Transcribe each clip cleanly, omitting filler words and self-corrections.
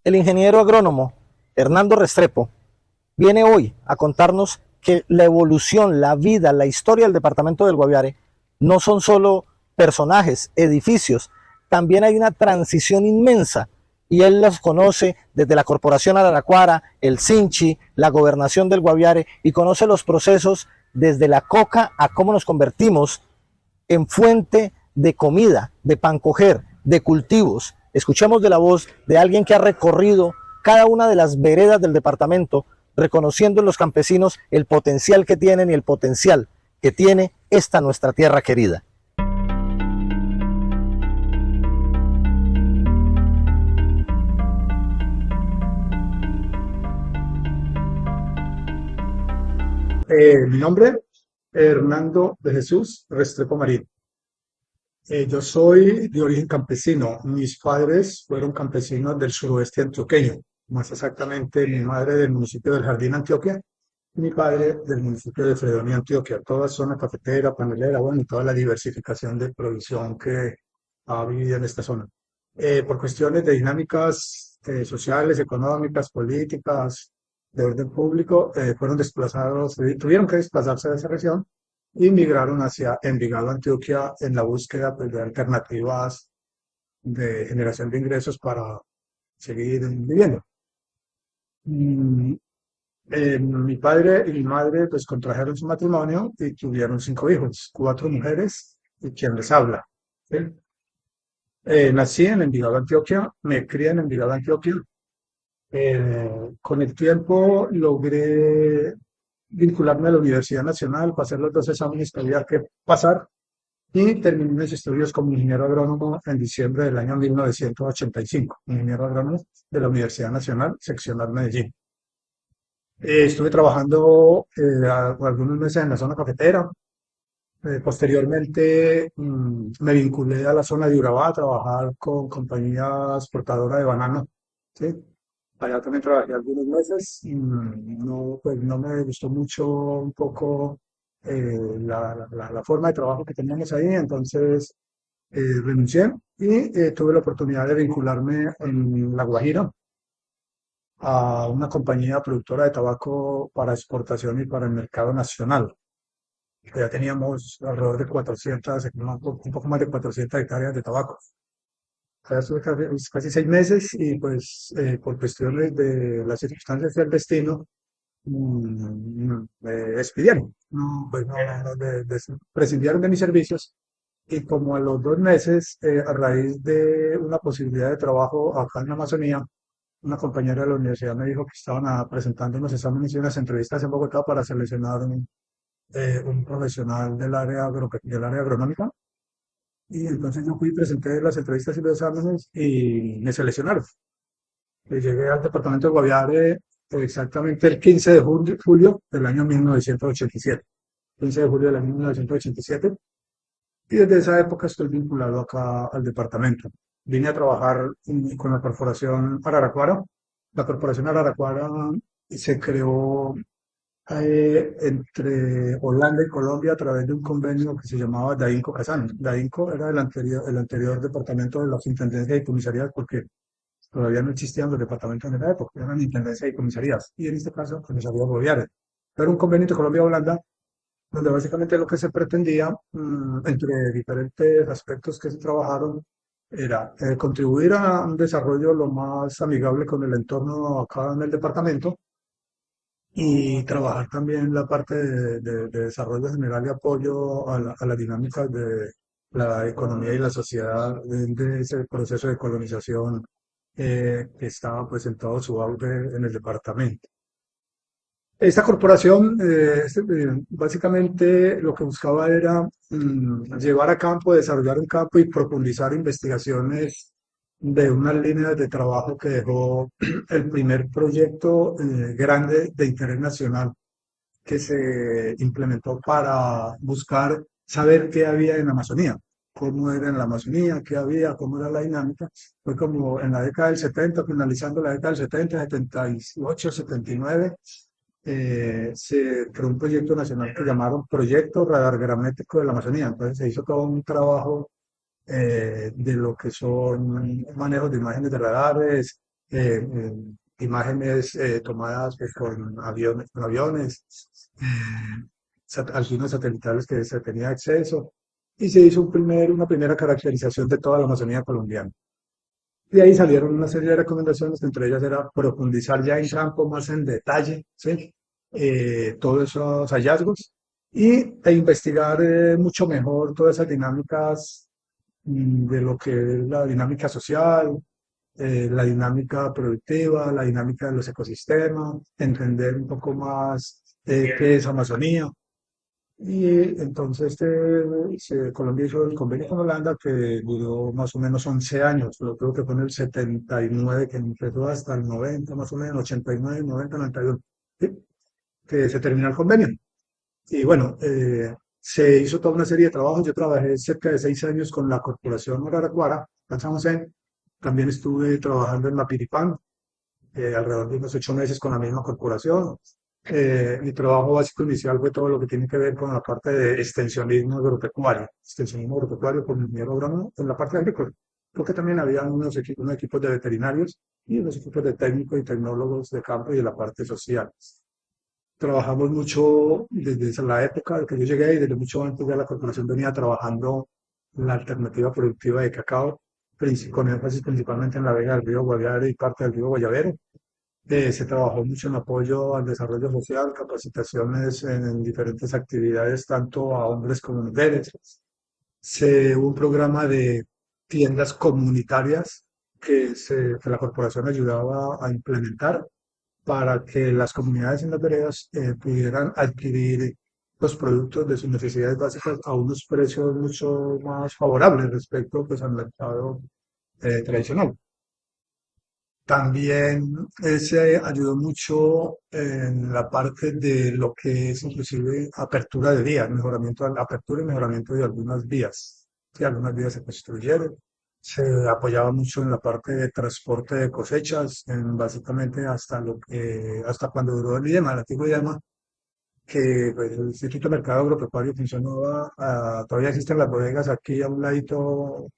El ingeniero agrónomo Hernando Restrepo viene hoy a contarnos que la evolución, la vida, la historia del departamento del Guaviare no son solo personajes, edificios, también hay una transición inmensa y él los conoce desde la Corporación Araraquara, el Sinchi, la gobernación del Guaviare y conoce los procesos desde la coca a cómo nos convertimos en fuente de comida, de pan coger, de cultivos. Escuchemos de la voz de alguien que ha recorrido cada una de las veredas del departamento, reconociendo en los campesinos el potencial que tienen y el potencial que tiene esta nuestra tierra querida. Mi nombre es Hernando de Jesús Restrepo Marín. Yo soy de origen campesino. Mis padres fueron campesinos del suroeste antioqueño, más exactamente mi madre del municipio del Jardín, Antioquia, y mi padre del municipio de Fredonia, Antioquia. Toda zona cafetera, panelera, bueno, y toda la diversificación de producción que ha vivido en esta zona. Por cuestiones de dinámicas sociales, económicas, políticas, de orden público, fueron desplazados, tuvieron que desplazarse de esa región y migraron hacia Envigado, Antioquia, en la búsqueda pues, de alternativas de generación de ingresos para seguir viviendo. Mm, Mi padre y mi madre pues contrajeron su matrimonio y tuvieron 5 hijos, 4 mujeres y quien les habla. ¿Sí? Nací en Envigado, Antioquia, me crié en Envigado, Antioquia. Con el tiempo logré vincularme a la Universidad Nacional, pasar los 2 exámenes que había que pasar y terminé mis estudios como ingeniero agrónomo en diciembre del año 1985, ingeniero agrónomo de la Universidad Nacional, seccional Medellín. Estuve trabajando algunos meses en la zona cafetera. Posteriormente me vinculé a la zona de Urabá a trabajar con compañía exportadora de banano. ¿Sí? Allá también trabajé algunos meses. No, pues no me gustó mucho un poco la forma de trabajo que teníamos ahí, entonces renuncié y tuve la oportunidad de vincularme en La Guajira a una compañía productora de tabaco para exportación y para el mercado nacional. Ya teníamos alrededor de 400, un poco más de 400 hectáreas de tabaco. Allá estuve casi 6 meses y pues por cuestiones de las circunstancias del destino me despidieron. No, pues no, prescindieron de mis servicios y como a los 2 meses, a raíz de una posibilidad de trabajo acá en la Amazonía, una compañera de la universidad me dijo que estaban presentando unos exámenes y unas entrevistas en Bogotá para seleccionar un profesional del área agronómica. Y entonces yo fui y presenté las entrevistas y los exámenes y me seleccionaron. Y llegué al departamento de Guaviare exactamente el 15 de julio del año 1987. 15 de julio del año 1987. Y desde esa época estoy vinculado acá al departamento. Vine a trabajar con la Corporación Araraquara. La Corporación Araraquara se creó entre Holanda y Colombia a través de un convenio que se llamaba DAINCO-CASAN. DAINCO era el anterior departamento de las intendencias y comisarías porque todavía no existían los departamentos en esa época, eran intendencias y comisarías. Y en este caso, comisaría ferroviaria. Era un convenio entre Colombia y Holanda donde básicamente lo que se pretendía, entre diferentes aspectos que se trabajaron, era contribuir a un desarrollo lo más amigable con el entorno acá en el departamento y trabajar también la parte de desarrollo general y apoyo a las dinámicas de la economía y la sociedad de ese proceso de colonización que estaba pues en todo su auge en el departamento. Esta corporación básicamente lo que buscaba era llevar a campo, desarrollar un campo y profundizar investigaciones de unas líneas de trabajo que dejó el primer proyecto grande de interés nacional que se implementó para buscar saber qué había en la Amazonía, cómo era en la Amazonía, qué había, cómo era la dinámica. Fue como en la década del 70, finalizando la década del 70, 78, 79, se creó un proyecto nacional que llamaron Proyecto Radargramétrico de la Amazonía. Entonces se hizo todo un trabajo de lo que son manejos de imágenes de radares, imágenes tomadas pues, con aviones, algunos satelitales que se tenía acceso, y se hizo una primera caracterización de toda la Amazonía colombiana. Y ahí salieron una serie de recomendaciones, que entre ellas era profundizar ya en campo más en detalle, ¿sí? Todos esos hallazgos e investigar mucho mejor todas esas dinámicas de lo que es la dinámica social, la dinámica productiva, la dinámica de los ecosistemas, entender un poco más qué es Amazonía. Y entonces Colombia hizo el convenio con Holanda que duró más o menos 11 años, pero creo que fue en el 79 que empezó hasta el 90, más o menos, 89, 90, 91, ¿sí? Que se terminó el convenio. Y bueno, se hizo toda una serie de trabajos. Yo trabajé cerca de 6 años con la Corporación Araraquara, en San José. También estuve trabajando en Mapiripán, alrededor de unos 8 meses con la misma corporación. Mi trabajo básico inicial fue todo lo que tiene que ver con la parte de extensionismo agropecuario con ingeniero agrónomo en la parte agrícola. Creo que también había unos equipos de veterinarios y unos equipos de técnicos y tecnólogos de campo y de la parte social. Trabajamos mucho desde la época que yo llegué y desde mucho antes ya la corporación venía trabajando en la alternativa productiva de cacao, con énfasis principalmente en la vega del río Guaviare y parte del río Guayavero. Se trabajó mucho en apoyo al desarrollo social, capacitaciones en diferentes actividades, tanto a hombres como mujeres. Hubo un programa de tiendas comunitarias que la corporación ayudaba a implementar para que las comunidades en las veredas pudieran adquirir los productos de sus necesidades básicas a unos precios mucho más favorables respecto pues, al mercado tradicional. También se ayudó mucho en la parte de lo que es inclusive apertura de vías, apertura y mejoramiento de algunas vías. Sí, algunas vías se construyeron. Se apoyaba mucho en la parte de transporte de cosechas, básicamente hasta cuando duró el IDEMA, el antiguo IDEMA, que pues, el Instituto de Mercado Agropecuario funcionaba. Todavía existen las bodegas aquí a un ladito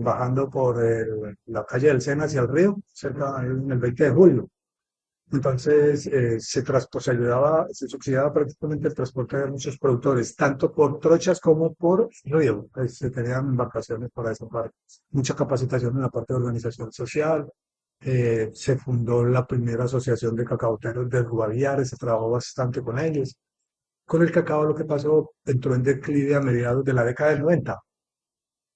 bajando por la calle del Sena hacia el río, cerca en el 20 de julio. Entonces, se ayudaba, se subsidiaba prácticamente el transporte de muchos productores, tanto por trochas como por río. Se tenían embarcaciones para esa parte. Mucha capacitación en la parte de organización social. Se fundó la primera asociación de cacaoteros del Guaviare, se trabajó bastante con ellos. Con el cacao lo que pasó, entró en declive a mediados de la década del 90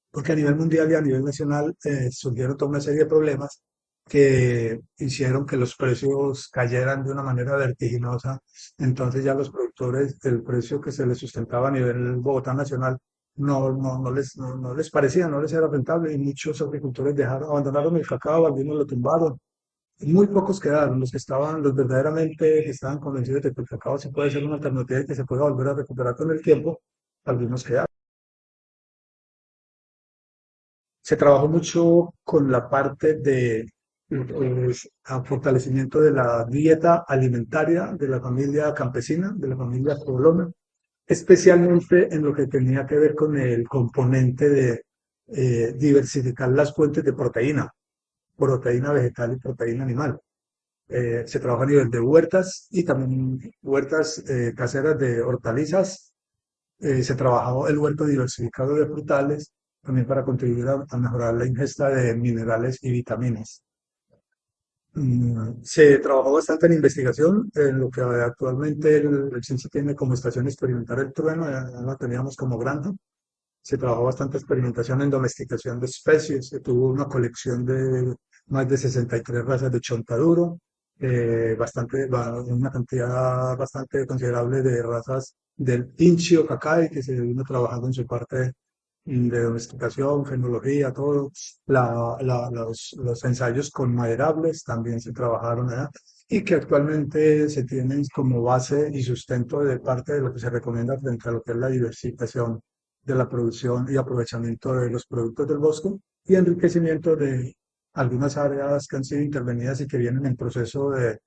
porque a nivel mundial y a nivel nacional surgieron toda una serie de problemas que hicieron que los precios cayeran de una manera vertiginosa. Entonces ya los productores, el precio que se les sustentaba a nivel Bogotá nacional, no les parecía, no les era rentable y muchos agricultores abandonaron el cacao, algunos lo tumbaron. Muy pocos quedaron, los verdaderamente que estaban convencidos de que el cacao sí puede ser una alternativa y que se puede volver a recuperar con el tiempo, algunos quedaron. Se trabajó mucho con la parte de fortalecimiento de la dieta alimentaria de la familia campesina, de la familia colombiana, especialmente en lo que tenía que ver con el componente de diversificar las fuentes de proteína vegetal y proteína animal. Se trabaja a nivel de huertas y también huertas caseras de hortalizas. Se trabajó el huerto diversificado de frutales también para contribuir a mejorar la ingesta de minerales y vitaminas. Se trabajó bastante en investigación, en lo que actualmente el CINSA tiene como estación experimental El Trueno, ya la teníamos como granja. Se trabajó bastante experimentación en domesticación de especies, se tuvo una colección de más de 63 razas de chontaduro, una cantidad bastante considerable de razas del Inchi o Cacay, que se vino trabajando en su parte de domesticación, fenología, todo. Los ensayos con maderables también se trabajaron allá y que actualmente se tienen como base y sustento de parte de lo que se recomienda frente a lo que es la diversificación de la producción y aprovechamiento de los productos del bosque y enriquecimiento de algunas áreas que han sido intervenidas y que vienen en proceso de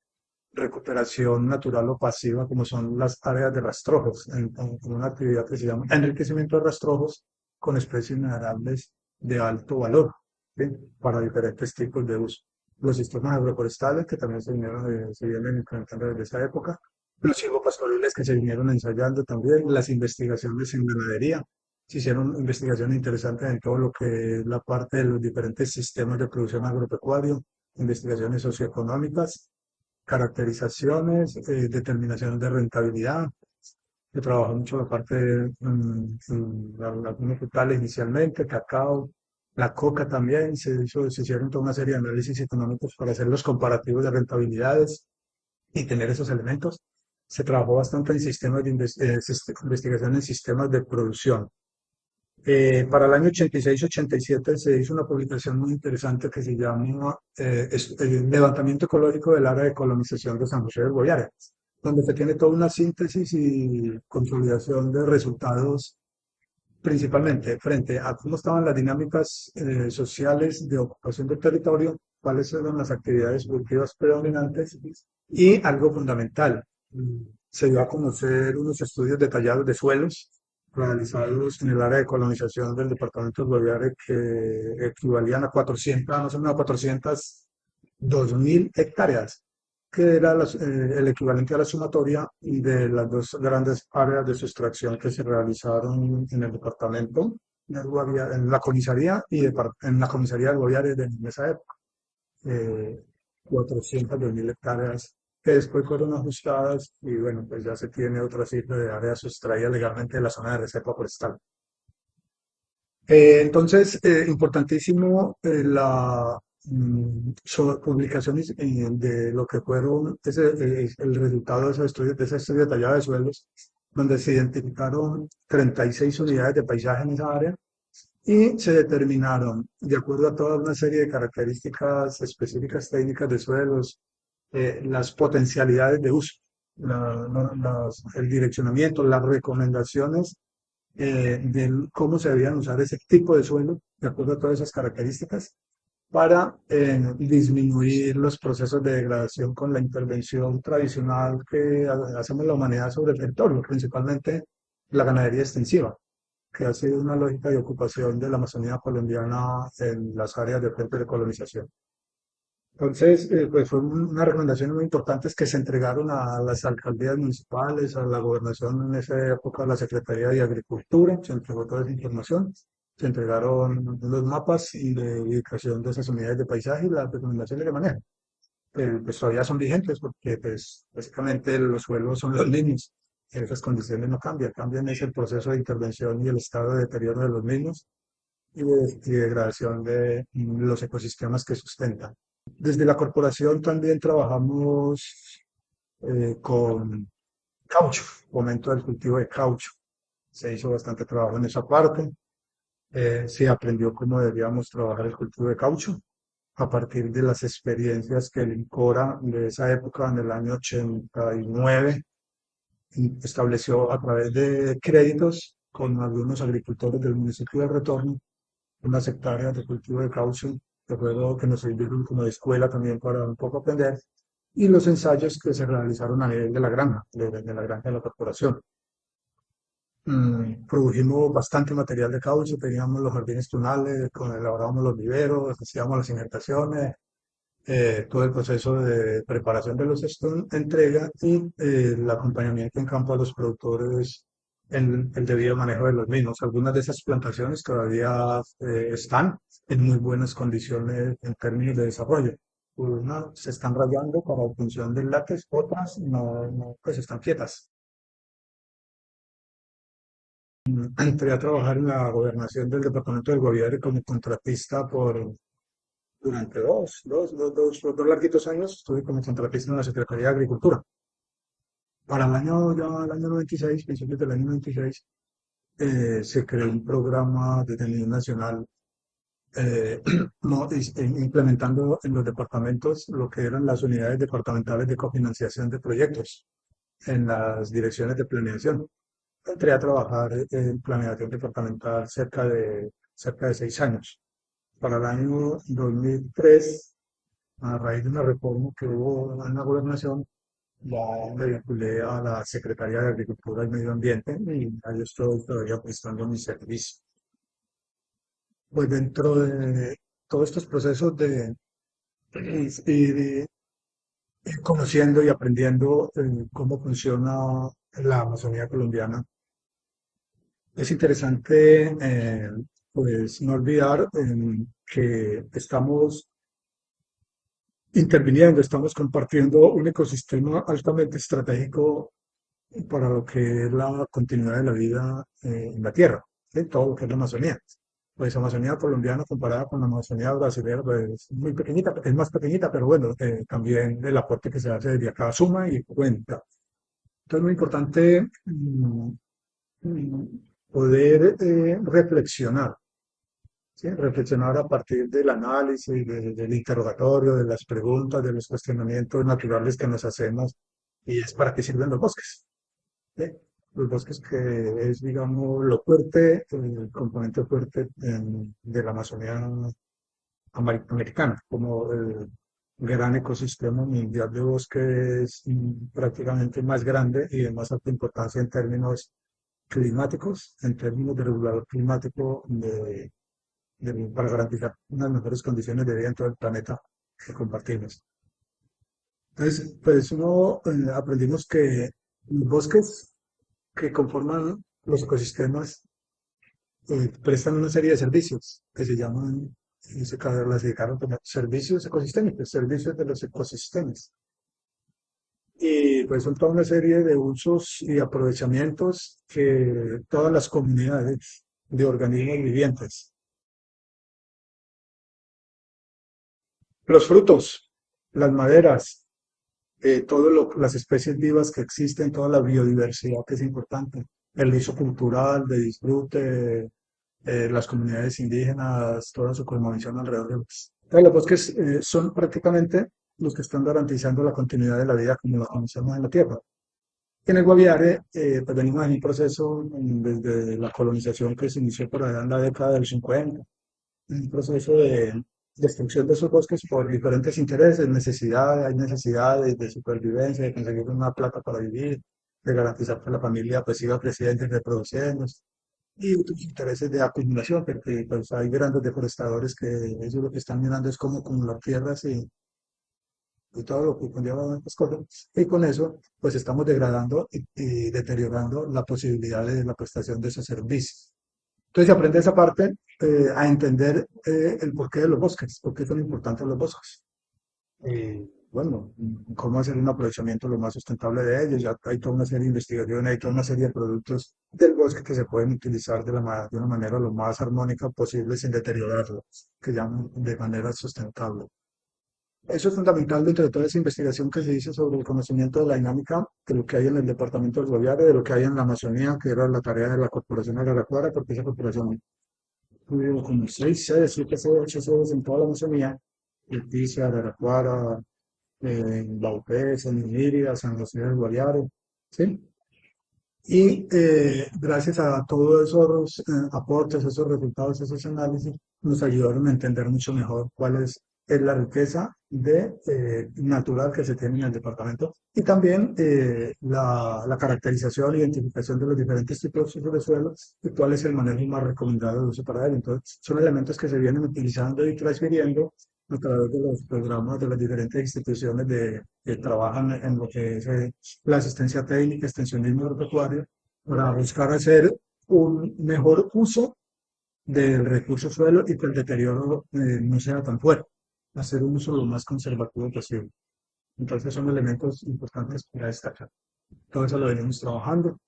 recuperación natural o pasiva, como son las áreas de rastrojos, en una actividad que se llama enriquecimiento de rastrojos con especies minerables de alto valor, ¿sí? Para diferentes tipos de uso. los sistemas agroforestales que también se vienen implementando desde esa época, los silvopastoriles que se vinieron ensayando también, las investigaciones en ganadería. Se hicieron investigaciones interesantes en todo lo que es la parte de los diferentes sistemas de producción agropecuario, investigaciones socioeconómicas, caracterizaciones, determinación de rentabilidad. Se trabajó mucho la parte de algunos frutales inicialmente, cacao, la coca también, se hicieron toda una serie de análisis económicos para hacer los comparativos de rentabilidades y tener esos elementos. Se trabajó bastante en sistemas de investigación en sistemas de producción. Para el año 86-87 se hizo una publicación muy interesante que se llama El levantamiento ecológico del área de colonización de San José del Guaviare, donde se tiene toda una síntesis y consolidación de resultados, principalmente frente a cómo estaban las dinámicas sociales de ocupación del territorio, cuáles eran las actividades productivas predominantes y algo fundamental. Se dio a conocer unos estudios detallados de suelos realizados en el área de colonización del departamento de Guaviare que equivalían a 400, más o menos a 402.000 hectáreas, que era el equivalente a la sumatoria de las dos grandes áreas de sustracción que se realizaron en el departamento del Guaviare, en la comisaría en la comisaría del Guaviare de esa época. 402.000 hectáreas que después fueron ajustadas y bueno, pues ya se tiene otra cifra de áreas sustraídas legalmente de la zona de reserva forestal. Entonces, importantísimo publicaciones de lo que fueron el resultado de esos estudios, de ese estudio detallado de suelos, donde se identificaron 36 unidades de paisaje en esa área y se determinaron, de acuerdo a toda una serie de características específicas técnicas de suelos, las potencialidades de uso, el direccionamiento, las recomendaciones de cómo se debían usar ese tipo de suelo, de acuerdo a todas esas características, para disminuir los procesos de degradación con la intervención tradicional que hacemos la humanidad sobre el territorio, principalmente la ganadería extensiva, que ha sido una lógica de ocupación de la Amazonía colombiana en las áreas de frente de colonización. Entonces, pues fueron unas recomendaciones muy importantes que se entregaron a las alcaldías municipales, a la gobernación en esa época, a la Secretaría de Agricultura, se entregó toda esa información, se entregaron los mapas y de ubicación de esas unidades de paisaje y las recomendaciones de manejo. Pues todavía son vigentes porque pues básicamente los suelos son los mismos, esas condiciones no cambian, cambian es el proceso de intervención y el estado de deterioro de los mismos y degradación de los ecosistemas que sustentan. Desde la corporación también trabajamos con caucho, fomento del cultivo de caucho. Se hizo bastante trabajo en esa parte. Se aprendió cómo debíamos trabajar el cultivo de caucho a partir de las experiencias que el INCORA de esa época, en el año 89, estableció a través de créditos con algunos agricultores del municipio de Retorno, unas hectáreas de cultivo de caucho que nos sirvieron como de escuela también para un poco aprender, y los ensayos que se realizaron a nivel de la granja, de la granja de la corporación. Produjimos bastante material de caucho, teníamos los jardines tunales, elaborábamos los viveros, hacíamos las injertaciones, todo el proceso de preparación de los entrega y el acompañamiento en campo a los productores en el debido manejo de los mismos. Algunas de esas plantaciones todavía están en muy buenas condiciones en términos de desarrollo. Unas se están rayando para obtención del látex, otras no, pues están quietas. Entré a trabajar en la gobernación del departamento del Guaviare como contratista durante dos larguitos años. Estuve como contratista en la Secretaría de Agricultura. Para el año 96, principios del año 96, se creó un programa de nivel nacional implementando en los departamentos lo que eran las unidades departamentales de cofinanciación de proyectos en las direcciones de planeación. Entré a trabajar en planeación departamental cerca de 6 años. Para el año 2003, a raíz de una reforma que hubo en la gobernación, ya me vinculé a la Secretaría de Agricultura y Medio Ambiente y ahí estoy todavía prestando mi servicio. Pues dentro de todos estos procesos de y conociendo y aprendiendo cómo funciona la Amazonía colombiana. Es interesante, pues, no olvidar que estamos interviniendo, estamos compartiendo un ecosistema altamente estratégico para lo que es la continuidad de la vida en la Tierra, ¿sí? Todo lo que es la Amazonía. Pues Amazonía colombiana comparada con la Amazonía brasileña, pues es muy pequeñita, es más pequeñita, pero bueno, también el aporte que se hace desde acá suma y cuenta. Entonces es muy importante mm, poder reflexionar, ¿sí? Reflexionar a partir del análisis, del interrogatorio, de las preguntas, de los cuestionamientos naturales que nos hacemos, y es para qué sirven los bosques. ¿Sí? Los bosques que es, digamos, lo fuerte, el componente fuerte de la Amazonía americana, como el gran ecosistema mundial de bosques prácticamente más grande y de más alta importancia en términos climáticos, en términos de regulador climático para garantizar unas mejores condiciones de vida en todo el planeta que compartimos. Entonces, pues aprendimos que los bosques que conforman los ecosistemas prestan una serie de servicios que se llaman, se clasificaron como servicios ecosistémicos, servicios de los ecosistemas. Y pues son toda una serie de usos y aprovechamientos que todas las comunidades de organismos vivientes, los frutos, las maderas, las especies vivas que existen, toda la biodiversidad que es importante, el uso cultural, de disfrute, las comunidades indígenas, toda su cosmovisión alrededor de los. Entonces, los bosques son prácticamente los que están garantizando la continuidad de la vida como la conocemos en la Tierra. En el Guaviare, pues venimos en un proceso desde la colonización que se inició por allá en la década del 50, un proceso de destrucción de esos bosques por diferentes intereses, hay necesidades de supervivencia, de conseguir una plata para vivir, de garantizar que la familia pues siga creciendo y reproduciéndose, y otros intereses de acumulación, porque pues hay grandes deforestadores que ellos lo que están mirando es cómo acumular tierras y todo lo que conlleva estas cosas. Y con eso, pues estamos degradando y deteriorando la posibilidad de la prestación de esos servicios. Entonces se aprende esa parte a entender el porqué de los bosques, por qué son importantes los bosques. Bueno, cómo hacer un aprovechamiento lo más sustentable de ellos. Ya hay toda una serie de investigaciones, hay toda una serie de productos del bosque que se pueden utilizar de una manera lo más armónica posible sin deteriorarlo, que llaman de manera sustentable. Eso es fundamental dentro de toda esa investigación que se hizo sobre el conocimiento de la dinámica de lo que hay en el departamento del Guaviare, de lo que hay en la Amazonía, que era la tarea de la Corporación Araraquara, porque esa corporación tuvo como 6 sedes, 7 sedes, 8 sedes en toda la Amazonía, Leticia, Araraquara, Baupé, San Miguel, San José del Guaviare, ¿sí? Y gracias a todos esos aportes, esos resultados, esos análisis, nos ayudaron a entender mucho mejor cuál es la riqueza natural que se tiene en el departamento y también la caracterización e identificación de los diferentes tipos de suelos y cuál es el manejo más recomendado de uso para él. Entonces, son elementos que se vienen utilizando y transfiriendo a través de los programas de las diferentes instituciones que trabajan en lo que es la asistencia técnica, extensionismo agropecuario, para buscar hacer un mejor uso del recurso suelo y que el deterioro no sea tan fuerte, hacer un uso lo más conservativo posible. Entonces son elementos importantes para destacar. Todo eso lo venimos trabajando.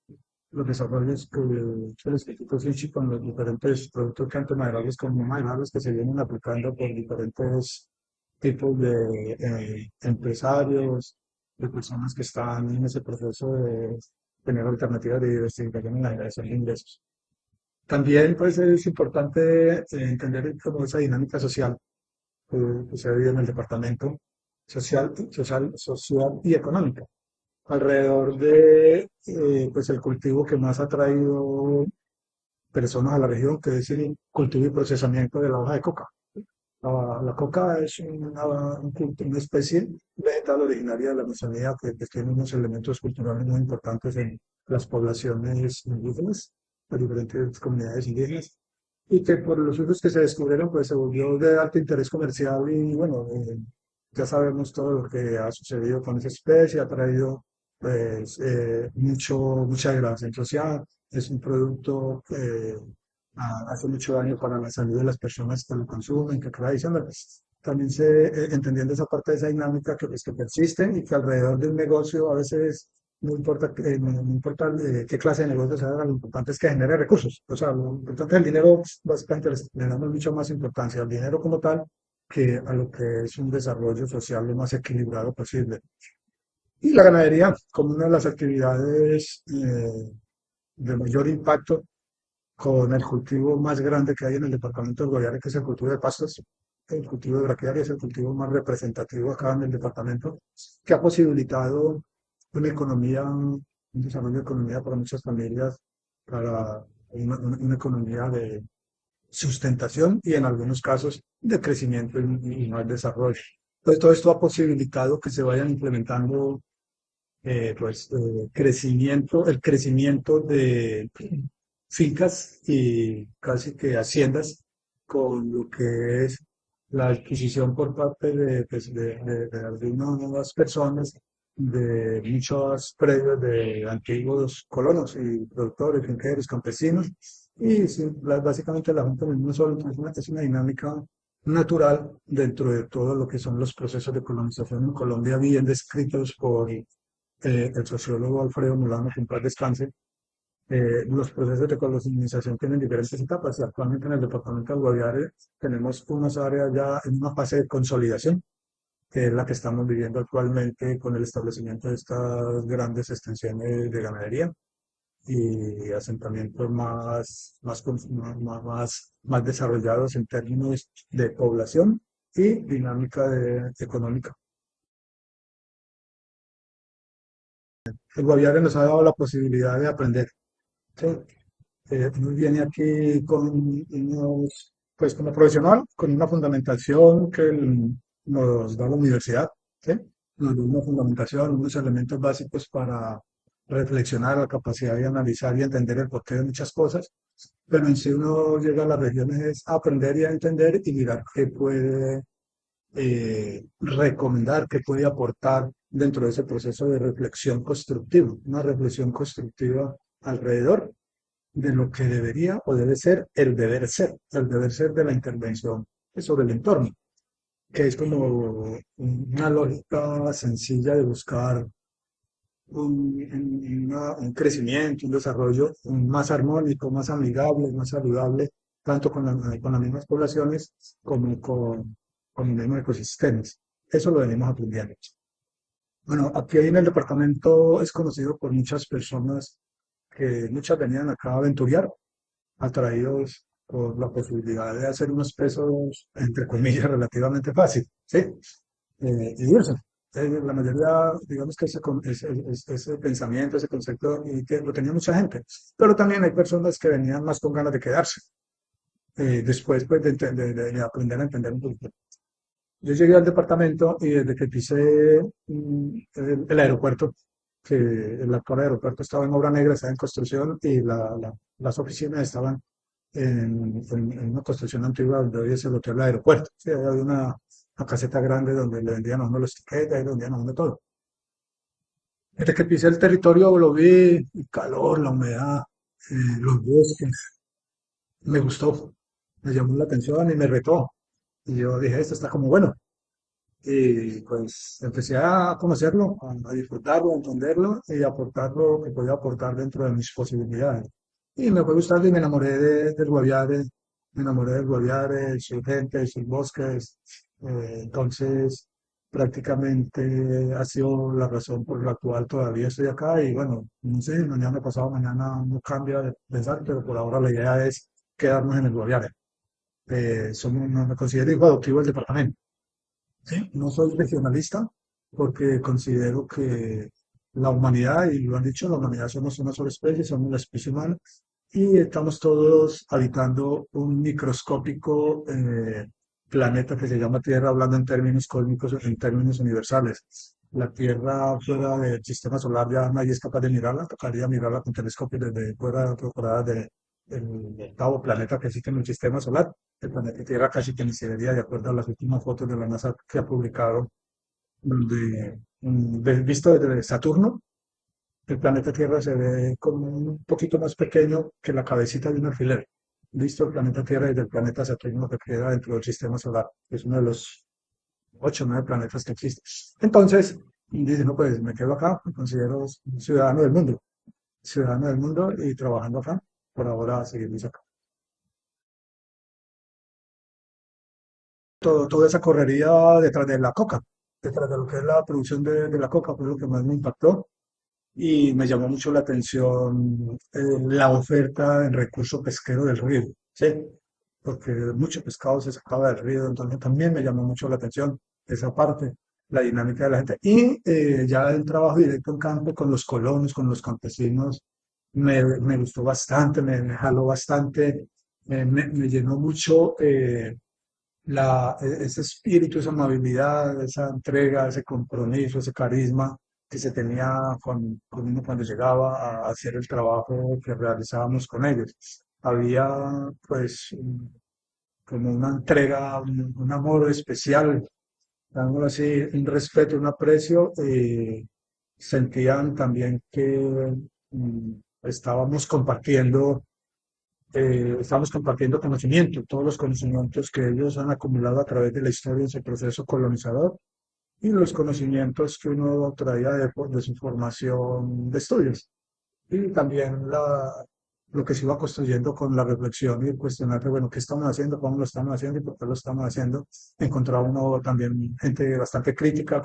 Los desarrollos que el Instituto Finchi con los diferentes productos tanto maderables como no maderables que se vienen aplicando por diferentes tipos de empresarios, de personas que están en ese proceso de tener alternativas de diversificación en la generación de ingresos. También pues es importante entender como esa dinámica social que se vive en el departamento social y económica alrededor de pues el cultivo que más ha traído personas a la región, que es el cultivo y procesamiento de la hoja de coca. La coca es una especie vegetal originaria de la Amazonía que tiene unos elementos culturales muy importantes en las poblaciones indígenas, las diferentes comunidades indígenas, y que por los usos que se descubrieron, pues se volvió de alto interés comercial y bueno, Ya sabemos todo lo que ha sucedido con esa especie, ha traído pues, mucha degradación social, es un producto que hace mucho daño para la salud de las personas que lo consumen, que tradicional. También entendiendo esa parte de esa dinámica que, pues, que persiste y que alrededor de un negocio a veces no importa, no importa qué clase de negocio se haga, lo importante es que genere recursos. O sea, lo importante del dinero, pues, básicamente le damos mucho más importancia al dinero como tal que a lo que es un desarrollo social lo más equilibrado posible. Y la ganadería como una de las actividades de mayor impacto con el cultivo más grande que hay en el departamento del Guaviare, que es el cultivo de pastos. El cultivo de braquiaria es el cultivo más representativo acá en el departamento, que ha posibilitado una economía, un desarrollo de economía para muchas familias, para una economía de sustentación y en algunos casos de crecimiento y no el desarrollo. Entonces, todo esto ha posibilitado que se vayan implementando el crecimiento de fincas y casi que haciendas con lo que es la adquisición por parte de algunas personas de muchos predios de antiguos colonos y productores, finqueros, campesinos. Y sí, básicamente la Junta mismo solo es una dinámica natural dentro de todo lo que son los procesos de colonización en Colombia, bien descritos por el sociólogo Alfredo Molano, que en paz descanse. Los procesos de colonización tienen diferentes etapas y actualmente en el departamento del Guaviare tenemos unas áreas ya en una fase de consolidación, que es la que estamos viviendo actualmente con el establecimiento de estas grandes extensiones de ganadería y asentamientos más desarrollados en términos de población y dinámica económica. El Guaviare nos ha dado la posibilidad de aprender. ¿Sí? Uno viene aquí pues como profesional, con una fundamentación que nos da la universidad, ¿sí? Nos da una fundamentación, unos elementos básicos para reflexionar, la capacidad de analizar y entender el porqué de muchas cosas, pero en sí uno llega a las regiones es a aprender y a entender y mirar qué puede recomendar, qué puede aportar dentro de ese proceso de reflexión constructiva, una reflexión constructiva alrededor de lo que debería o debe ser el deber ser de la intervención sobre el entorno, que es como una lógica sencilla de buscar un crecimiento, un desarrollo más armónico, más amigable, más saludable, tanto con las mismas poblaciones como con los mismos ecosistemas. Eso lo venimos aprendiendo. Bueno, aquí en el departamento es conocido por muchas personas que muchas venían acá a aventuriar, atraídos por la posibilidad de hacer unos pesos, entre comillas, relativamente fácil, ¿sí? Y irse. La mayoría, digamos que ese pensamiento, ese concepto, y que lo tenía mucha gente. Pero también hay personas que venían más con ganas de quedarse, después pues, de aprender a entender un poquito. Yo llegué al departamento y desde que pisé el aeropuerto, que el actual aeropuerto estaba en obra negra, estaba en construcción y las oficinas estaban en una construcción antigua donde hoy es el hotel del aeropuerto. Sí, había una caseta grande donde le vendían a uno los tiquetes y le vendían a uno todo. Desde que pisé el territorio lo vi, el calor, la humedad, los bosques, me gustó, me llamó la atención y me retó. Y yo dije, esto está como bueno. Y pues empecé a conocerlo, a disfrutarlo, a entenderlo y a aportar lo que podía aportar dentro de mis posibilidades. Y me fue gustando y me enamoré del Guaviare, me enamoré del Guaviare, de su gente, de sus bosques. Entonces, prácticamente ha sido la razón por la cual todavía estoy acá. Y bueno, no sé, mañana pasado mañana no cambia de pensar, pero por ahora la idea es quedarnos en el Guaviare. No me considero hijo adoptivo del departamento. ¿Sí? No soy regionalista porque considero que la humanidad, y lo han dicho, la humanidad somos una sola especie, somos la especie humana, y estamos todos habitando un microscópico planeta que se llama Tierra, hablando en términos cósmicos, en términos universales. La Tierra fuera del sistema solar ya nadie es capaz de mirarla, tocaría mirarla con telescopios desde fuera del octavo planeta que existe en el sistema solar. El planeta Tierra casi que ni se vería de acuerdo a las últimas fotos de la NASA que ha publicado donde, visto desde Saturno, el planeta Tierra se ve como un poquito más pequeño que la cabecita de un alfiler. Visto el planeta Tierra desde el planeta Saturno que queda dentro del sistema solar, que es uno de los 8 o 9 planetas que existen. Entonces, dice, no, pues me quedo acá, me considero ciudadano del mundo y trabajando acá, por ahora seguimos acá. Toda esa correría detrás de la coca, detrás de lo que es la producción de la coca, fue lo que más me impactó y me llamó mucho la atención la oferta en recurso pesquero del río, ¿sí? Porque mucho pescado se sacaba del río, entonces también me llamó mucho la atención esa parte, la dinámica de la gente. Y ya el trabajo directo en campo con los colonos, con los campesinos, me gustó bastante, me jaló bastante, me llenó mucho ese espíritu, esa amabilidad, esa entrega, ese compromiso, ese carisma que se tenía con uno cuando llegaba a hacer el trabajo que realizábamos con ellos. Había pues como una entrega, un amor especial, digámoslo así, un respeto, un aprecio. Sentían también que estamos compartiendo conocimiento, todos los conocimientos que ellos han acumulado a través de la historia en ese proceso colonizador y los conocimientos que uno traía de su formación de estudios. Y también lo que se iba construyendo con la reflexión y el cuestionar, bueno, ¿qué estamos haciendo? ¿Cómo lo estamos haciendo? ¿Y por qué lo estamos haciendo? Encontraba uno también gente bastante crítica,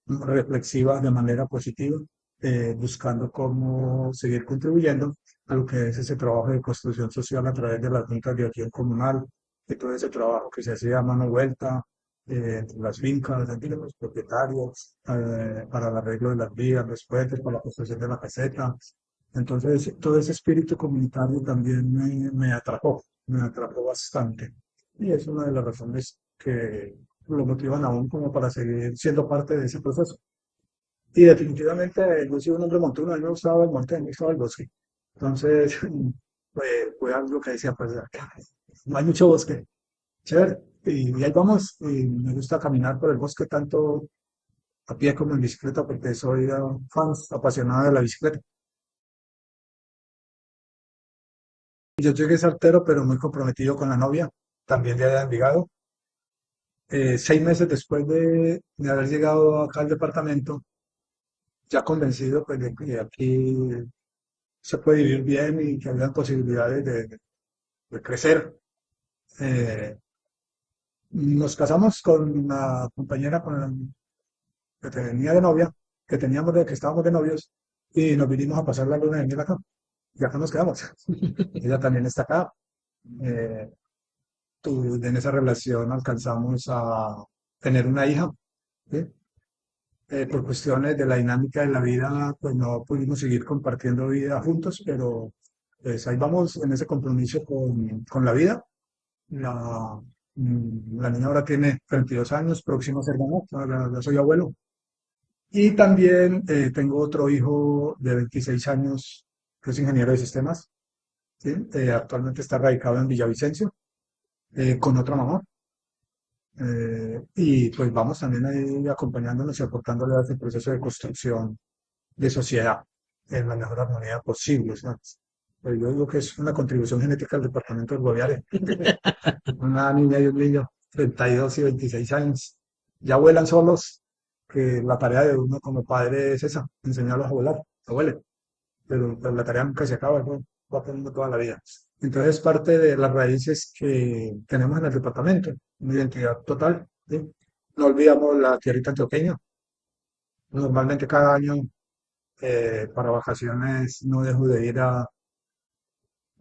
reflexiva de manera positiva, buscando cómo seguir contribuyendo a lo que es ese trabajo de construcción social a través de las juntas de acción comunal, de todo ese trabajo que se hacía a mano vuelta, entre las fincas, entre los propietarios, para el arreglo de las vías, los puentes, para la construcción de la caseta. Entonces, todo ese espíritu comunitario también me atrapó bastante. Y es una de las razones que lo motivan aún como para seguir siendo parte de ese proceso. Y definitivamente yo soy un hombre montuno, a mí me gustaba el monte, a mí me gustaba el bosque. Entonces, fue algo que decía, pues acá no hay mucho bosque, chévere. Y ahí vamos, y me gusta caminar por el bosque tanto a pie como en bicicleta porque soy fan apasionado de la bicicleta. Yo llegué soltero, pero muy comprometido con la novia, también de allá de Envigado. 6 meses después de haber llegado acá al departamento, ya convencido pues, de que aquí se puede vivir bien y que había posibilidades de crecer. Eh, Nos casamos con una compañera que tenía de novia, que estábamos de novios, y nos vinimos a pasar la luna de miel acá. Y acá nos quedamos. Ella también está acá. Eh, en esa relación alcanzamos a tener una hija, ¿sí? Por cuestiones de la dinámica de la vida, pues no pudimos seguir compartiendo vida juntos, pero pues ahí vamos en ese compromiso con la vida. La, la niña ahora tiene 32 años, próximo a ser mamá, ahora ya soy abuelo. Y también tengo otro hijo de 26 años, que es ingeniero de sistemas, ¿sí? Actualmente está radicado en Villavicencio, con otra mamá. Y pues vamos también ahí acompañándonos y aportándole a este proceso de construcción de sociedad en la mejor armonía posible, ¿sabes? Pues yo digo que es una contribución genética al departamento del Guaviare. Una niña y un niño, 32 y 26 años, ya vuelan solos, que la tarea de uno como padre es esa, enseñarlos a volar, a vuelen, pero la tarea nunca se acaba, ¿no? Va aprendiendo toda la vida. Entonces, parte de las raíces que tenemos en el departamento, una identidad total, ¿sí? No olvidamos la tierrita antioqueña. Normalmente cada año para vacaciones no dejo de ir a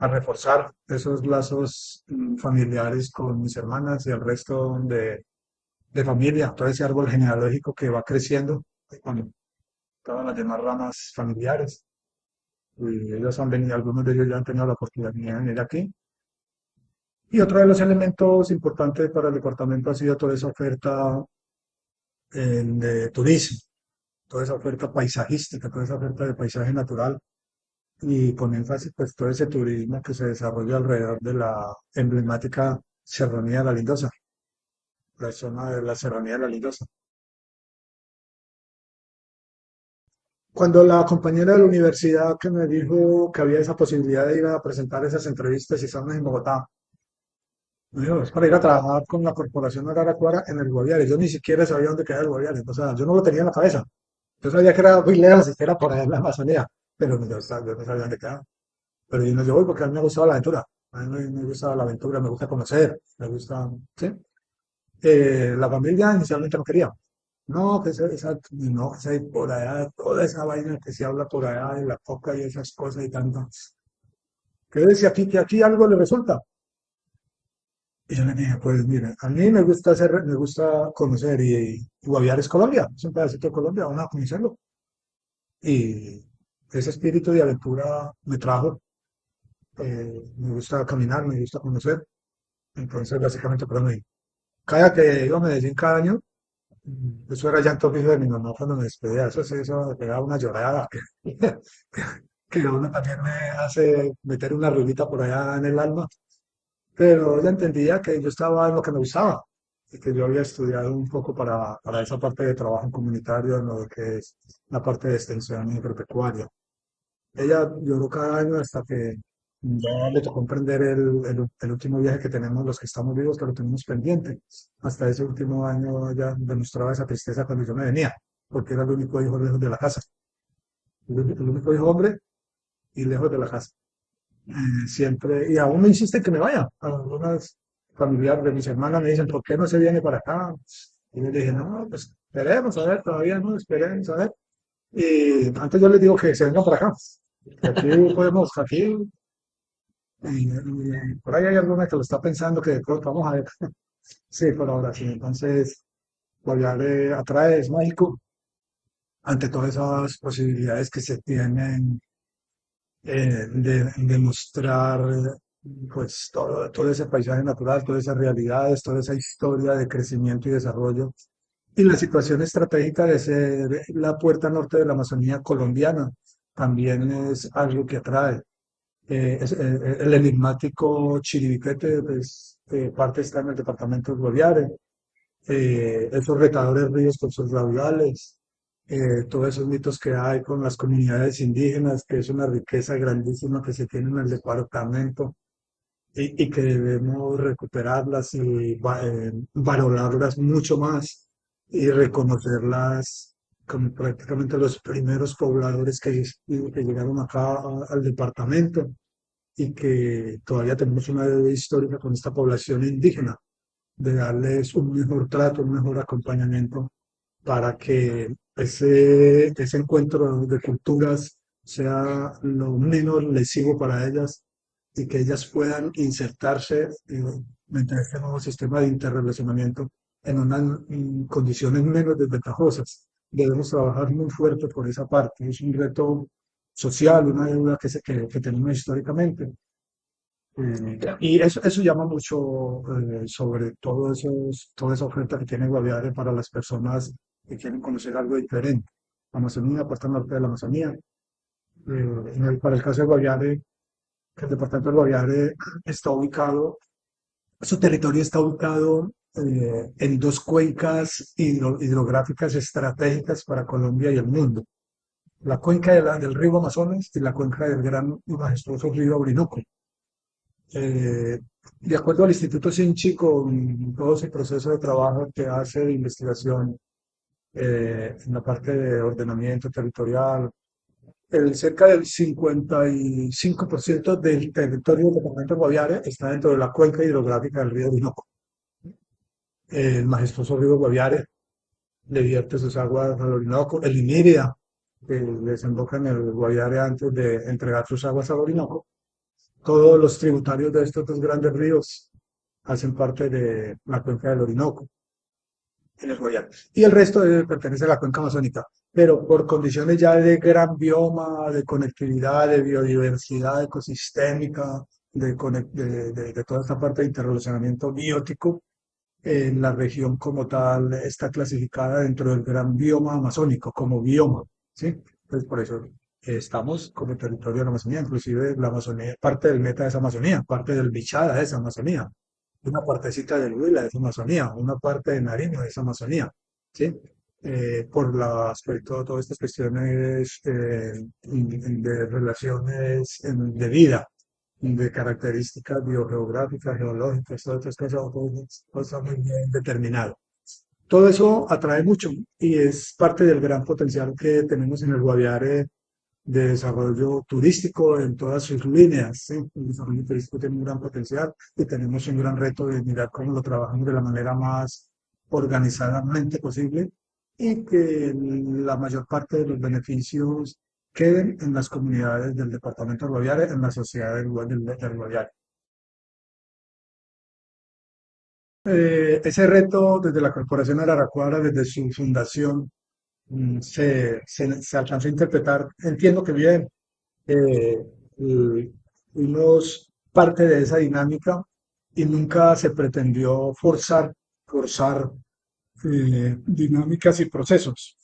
reforzar esos lazos familiares con mis hermanas y el resto de familia, todo ese árbol genealógico que va creciendo con todas las demás ramas familiares. Y ellos han venido, algunos de ellos ya han tenido la oportunidad de venir aquí. Y otro de los elementos importantes para el departamento ha sido toda esa oferta de turismo, toda esa oferta paisajística, toda esa oferta de paisaje natural y con énfasis pues todo ese turismo que se desarrolla alrededor de la emblemática Serranía de la Lindosa, la zona de la Serranía de la Lindosa. Cuando la compañera de la universidad que me dijo que había esa posibilidad de ir a presentar esas entrevistas y exámenes en Bogotá, me dijo, es para ir a trabajar con la Corporación Araraquara en el Guaviare. Yo ni siquiera sabía dónde quedaba el Guaviare, o sea, yo no lo tenía en la cabeza. Yo sabía que era muy lejos y que era por allá en la Amazonía, pero yo no sabía dónde quedaba. Pero yo voy porque a mí me ha gustado la aventura. A mí me gusta la aventura, me gusta conocer, me gusta, ¿sí? La familia inicialmente no quería. No, no, que se por allá, toda esa vaina que se habla por allá de la coca y esas cosas y tanto. Que decía aquí que aquí algo le resulta. Y yo le dije, pues mire, a mí me gusta hacer, me gusta conocer y Guaviare es Colombia, es un pedacito de Colombia, vamos a conocerlo. Y ese espíritu de aventura me trajo, me gusta caminar, me gusta conocer. Entonces, básicamente, para mí, cada que iba a Medellín cada año, eso era llanto fijo de mi mamá cuando me despedía. Eso me pegaba una llorada que a uno también me hace meter una rulita por allá en el alma. Pero ella entendía que yo estaba en lo que me gustaba y que yo había estudiado un poco para esa parte de trabajo comunitario, en lo que es la parte de extensión y agropecuaria. Ella lloró cada año hasta que ya le tocó emprender el último viaje que tenemos los que estamos vivos, que lo tenemos pendiente. Hasta ese último año ella demostraba esa tristeza cuando yo me venía, porque era el único hijo lejos de la casa, el único hijo hombre y lejos de la casa. Siempre, y aún me insiste que me vaya. Algunas familiares de mis hermanas me dicen, ¿por qué no se viene para acá? Y yo le dije, no, pues esperemos a ver, todavía no, esperemos a ver. Y antes yo les digo que se vengan para acá. Que aquí podemos, aquí, y por ahí hay alguna que lo está pensando que de pronto vamos a ver. Sí, por ahora sí. Entonces, Guaviare atrae, es mágico ante todas esas posibilidades que se tienen de mostrar pues todo ese paisaje natural, todas esas realidades, toda esa historia de crecimiento y desarrollo. Y la situación estratégica de ser la puerta norte de la Amazonía colombiana también es algo que atrae. El enigmático Chiribiquete, pues, parte está en el departamento del Guaviare, esos retadores ríos con sus raudales, todos esos mitos que hay con las comunidades indígenas, que es una riqueza grandísima que se tiene en el departamento y que debemos recuperarlas y valorarlas mucho más y reconocerlas como prácticamente los primeros pobladores que llegaron acá al departamento y que todavía tenemos una deuda histórica con esta población indígena, de darles un mejor trato, un mejor acompañamiento para que ese encuentro de culturas sea lo menos lesivo para ellas y que ellas puedan insertarse dentro de este nuevo sistema de interrelacionamiento en unas condiciones menos desventajosas. Debemos trabajar muy fuerte por esa parte. Es un reto social, una deuda que tenemos históricamente. Y eso llama mucho sobre toda esa oferta que tiene Guaviare para las personas que quieren conocer algo diferente. Amazonía, puerta norte de la Amazonía. Para el caso de Guaviare, que el departamento de Guaviare está ubicado, su territorio está ubicado en dos cuencas hidrográficas estratégicas para Colombia y el mundo. La cuenca del río Amazonas y la cuenca del gran y majestuoso río Orinoco. Eh, de acuerdo al Instituto Sinchi, con todo ese proceso de trabajo que hace de investigación en la parte de ordenamiento territorial, cerca del 55% del territorio del departamento de Guaviare está dentro de la cuenca hidrográfica del río Orinoco. El majestuoso río Guaviare le vierte sus aguas al Orinoco. El Inírida, que desemboca en el Guaviare antes de entregar sus aguas al Orinoco. Todos los tributarios de estos dos grandes ríos hacen parte de la cuenca del Orinoco, en el Guaviare. Y el resto pertenece a la cuenca amazónica, pero por condiciones ya de gran bioma, de conectividad, de biodiversidad ecosistémica, de toda esta parte de interrelacionamiento biótico, la región como tal está clasificada dentro del gran bioma amazónico, como bioma, ¿sí? Entonces, por eso estamos como territorio de la Amazonía, inclusive la Amazonía, parte del Meta es Amazonía, parte del Bichada es Amazonía, una partecita del Huila es Amazonía, una parte de Nariño es Amazonía, ¿sí? por el aspecto de todas estas cuestiones de relaciones de vida, de características biogeográficas, geológicas, todas estas cosas, todo está muy bien determinado. Todo eso atrae mucho y es parte del gran potencial que tenemos en el Guaviare de desarrollo turístico en todas sus líneas, ¿sí? El desarrollo turístico tiene un gran potencial y tenemos un gran reto de mirar cómo lo trabajamos de la manera más organizadamente posible y que la mayor parte de los beneficios queden en las comunidades del departamento del Guaviare, en la sociedad del Guaviare. Ese reto desde la Corporación Araraquara, desde su fundación, se alcanzó a interpretar, entiendo que bien, eh, y fuimos parte de esa dinámica y nunca se pretendió forzar dinámicas y procesos.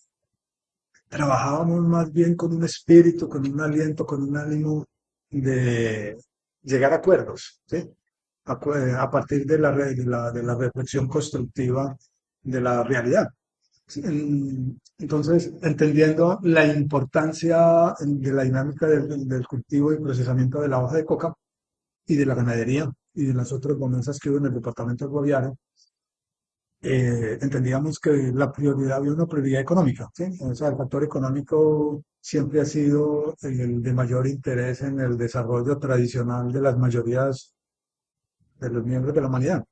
Trabajábamos más bien con un espíritu, con un aliento, con un ánimo de llegar a acuerdos, ¿sí? A partir de de la reflexión constructiva de la realidad. Sí, entonces, entendiendo la importancia de la dinámica del cultivo y procesamiento de la hoja de coca y de la ganadería y de las otras bonanzas que hubo en el departamento del Guaviare, entendíamos que la prioridad había una prioridad económica, ¿sí? O sea, el factor económico siempre ha sido el de mayor interés en el desarrollo tradicional de las mayorías de los miembros de la humanidad.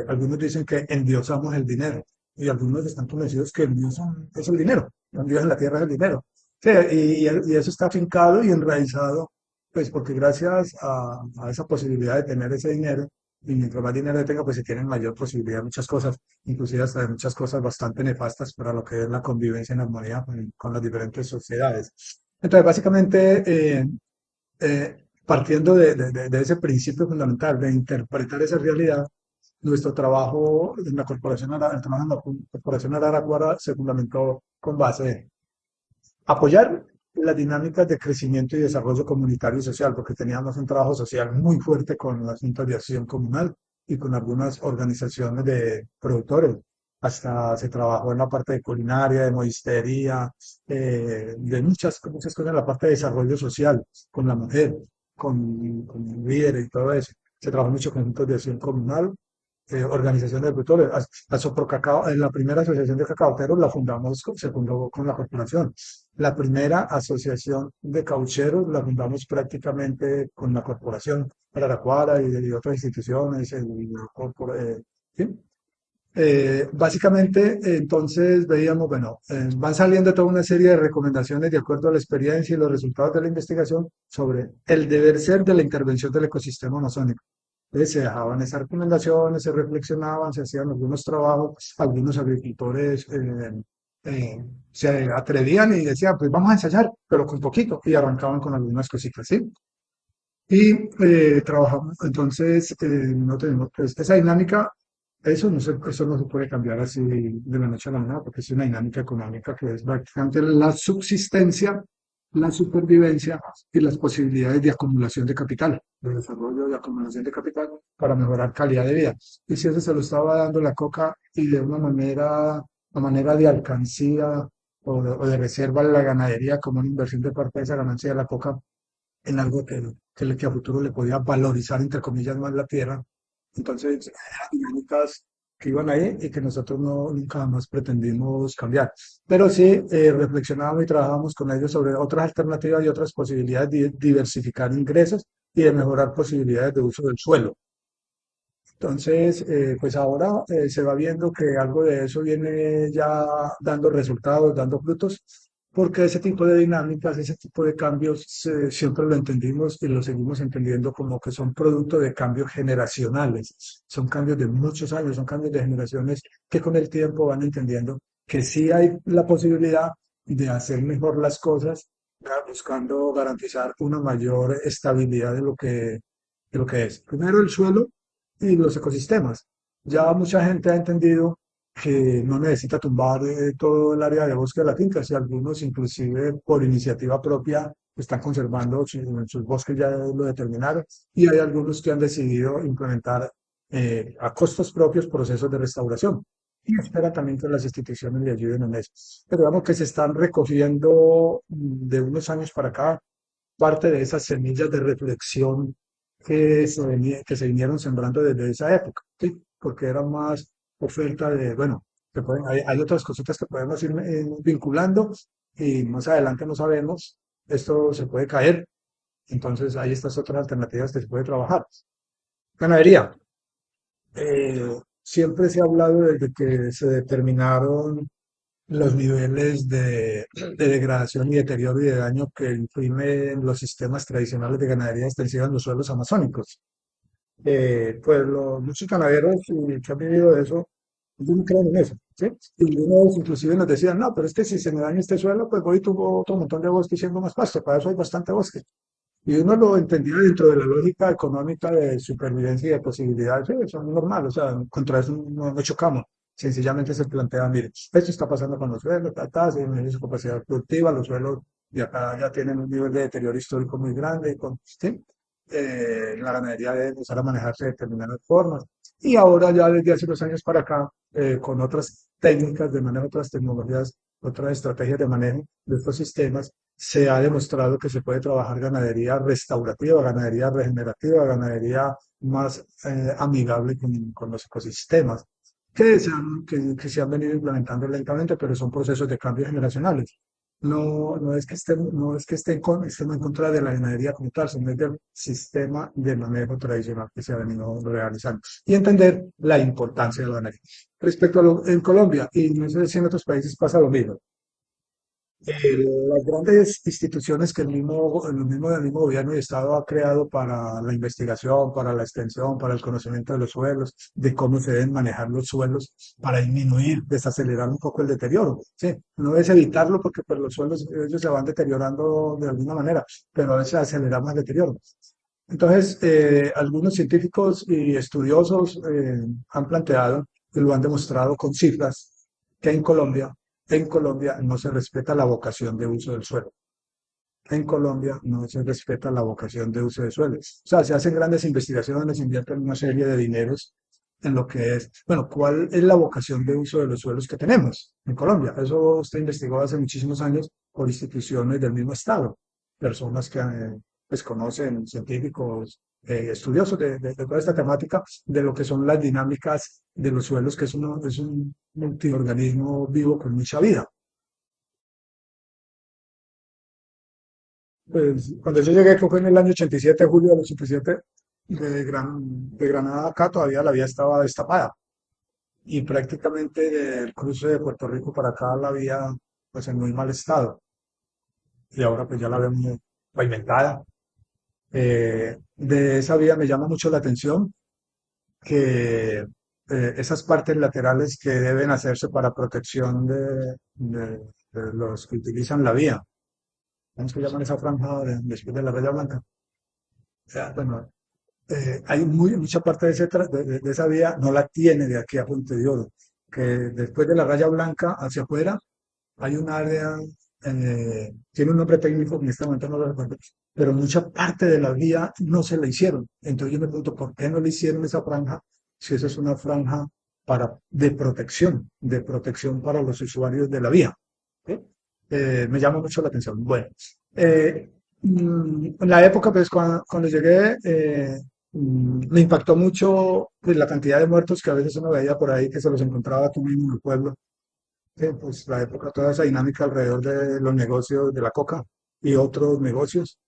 Algunos dicen que endiosamos el dinero y algunos están convencidos que el Dios es el dinero, el Dios en la tierra es el dinero. Sí, y eso está afincado y enraizado, pues porque gracias a esa posibilidad de tener ese dinero, y mientras más dinero tenga, pues se tienen mayor posibilidad de muchas cosas, inclusive hasta de muchas cosas bastante nefastas para lo que es la convivencia en armonía con las diferentes sociedades. Entonces, básicamente, partiendo de ese principio fundamental de interpretar esa realidad, nuestro trabajo en la Corporación, el trabajo en la Corporación Araraquara se fundamentó con base en apoyar las dinámicas de crecimiento y desarrollo comunitario y social, porque teníamos un trabajo social muy fuerte con las juntas de acción comunal y con algunas organizaciones de productores. Hasta se trabajó en la parte de culinaria, de modistería, de muchas cosas en la parte de desarrollo social, con la mujer, con líderes y todo eso. Se trabajó mucho con juntas de acción comunal, organizaciones de productores. La Soprocacao, la primera asociación de cacaoteros la fundamos, se fundó con la corporación. La primera asociación de caucheros la fundamos prácticamente con la corporación Araraquara y de otras instituciones, ¿sí? Básicamente, entonces veíamos, bueno, van saliendo toda una serie de recomendaciones de acuerdo a la experiencia y los resultados de la investigación sobre el deber ser de la intervención del ecosistema amazónico. Entonces se dejaban esas recomendaciones, se reflexionaban, se hacían algunos trabajos, algunos agricultores se atrevían y decían, pues vamos a ensayar, pero con poquito, y arrancaban con algunas cositas, ¿sí? Y trabajamos, entonces no tenemos, pues esa dinámica, eso no se puede cambiar así de la noche a la mañana, porque es una dinámica económica que es prácticamente la subsistencia, la supervivencia y las posibilidades de acumulación de capital, de desarrollo de acumulación de capital para mejorar calidad de vida. Y si eso se lo estaba dando la coca y de una manera de alcancía o de reserva de la ganadería como una inversión de parte de esa ganancia de la coca en algo que a futuro le podía valorizar, entre comillas, más la tierra. Entonces, eran dinámicas que iban ahí y que nosotros nunca jamás pretendimos cambiar. Pero sí reflexionábamos y trabajábamos con ellos sobre otras alternativas y otras posibilidades de diversificar ingresos y de mejorar posibilidades de uso del suelo. Entonces, pues ahora se va viendo que algo de eso viene ya dando resultados, dando frutos, porque ese tipo de dinámicas, ese tipo de cambios, siempre lo entendimos y lo seguimos entendiendo como que son producto de cambios generacionales, son cambios de muchos años, son cambios de generaciones que con el tiempo van entendiendo que sí hay la posibilidad de hacer mejor las cosas, buscando garantizar una mayor estabilidad de lo que es. Primero el suelo y los ecosistemas. Ya mucha gente ha entendido que no necesita tumbar todo el área de bosque de la finca, si algunos inclusive por iniciativa propia están conservando sus bosques, ya lo determinaron, y hay algunos que han decidido implementar a costos propios procesos de restauración. y espera también que las instituciones le ayuden en eso. Pero digamos que se están recogiendo de unos años para acá parte de esas semillas de reflexión que se vinieron sembrando desde esa época, ¿sí? Porque era más oferta de, bueno, hay otras cositas que podemos ir vinculando y más adelante no sabemos, esto se puede caer, entonces hay estas otras alternativas que se puede trabajar. Ganadería. Siempre se ha hablado desde que se determinaron los niveles de degradación y deterioro y de daño que imprimen los sistemas tradicionales de ganadería extensiva en los suelos amazónicos. Pues muchos ganaderos que han vivido de eso, ellos no creen en eso, ¿sí? Y unos inclusive nos decían, no, pero es que si se me daña este suelo, pues voy y tuvo otro montón de bosque y siembro más pasto, para eso hay bastante bosque. Y uno lo entendía dentro de la lógica económica de supervivencia y de posibilidades, sí, eso es normal, o sea, contra eso no chocamos. Sencillamente se plantea, mire, esto está pasando con los suelos, se disminuye su capacidad productiva, los suelos de acá ya tienen un nivel de deterioro histórico muy grande, ¿sí? La ganadería debe empezar a manejarse de determinadas formas. Y ahora ya desde hace unos años para acá, con otras técnicas de manejo, otras tecnologías, otras estrategias de manejo de estos sistemas, se ha demostrado que se puede trabajar ganadería restaurativa, ganadería regenerativa, ganadería más amigable con los ecosistemas, que se han venido implementando lentamente, pero son procesos de cambio generacionales. No es que estemos en contra de la ganadería como tal, sino del sistema de manejo tradicional que se ha venido realizando. Y entender la importancia de la ganadería. Respecto a en Colombia, y no sé si en otros países pasa lo mismo, las grandes instituciones que el mismo gobierno y Estado ha creado para la investigación, para la extensión, para el conocimiento de los suelos, de cómo se deben manejar los suelos para disminuir, desacelerar un poco el deterioro. Sí, no es evitarlo porque pues, los suelos ellos se van deteriorando de alguna manera, pero a veces aceleramos el deterioro. Entonces, algunos científicos y estudiosos han planteado y lo han demostrado con cifras que en Colombia no se respeta la vocación de uso del suelo. En Colombia no se respeta la vocación de uso de suelo. O sea, se hacen grandes investigaciones, se invierten una serie de dineros en lo que es, bueno, ¿cuál es la vocación de uso de los suelos que tenemos en Colombia? Eso se investigó hace muchísimos años por instituciones del mismo Estado, personas que pues, conocen, científicos, estudiosos de toda esta temática, de lo que son las dinámicas de los suelos, que es un multiorganismo vivo con mucha vida. Pues cuando yo llegué, que fue en el año 87, julio del 87, de Granada acá todavía la vía estaba destapada y prácticamente del cruce de Puerto Rico para acá la vía pues en muy mal estado y ahora pues ya la vemos pavimentada. De esa vía me llama mucho la atención que esas partes laterales que deben hacerse para protección de los que utilizan la vía, ¿cómo es que llaman esa franja después de la raya blanca? Bueno, hay mucha parte de esa vía no la tiene de aquí a Puente de Oro, que después de la raya blanca hacia afuera hay un área, tiene un nombre técnico que en este momento no lo recuerdo, pero mucha parte de la vía no se la hicieron. Entonces yo me pregunto, ¿por qué no le hicieron esa franja si esa es una franja de protección para los usuarios de la vía? ¿Sí? Me llama mucho la atención. Bueno, en la época, pues cuando llegué, me impactó mucho pues, la cantidad de muertos que a veces uno veía por ahí, que se los encontraba aquí mismo en el pueblo. Pues la época, toda esa dinámica alrededor de los negocios de la coca y otros negocios.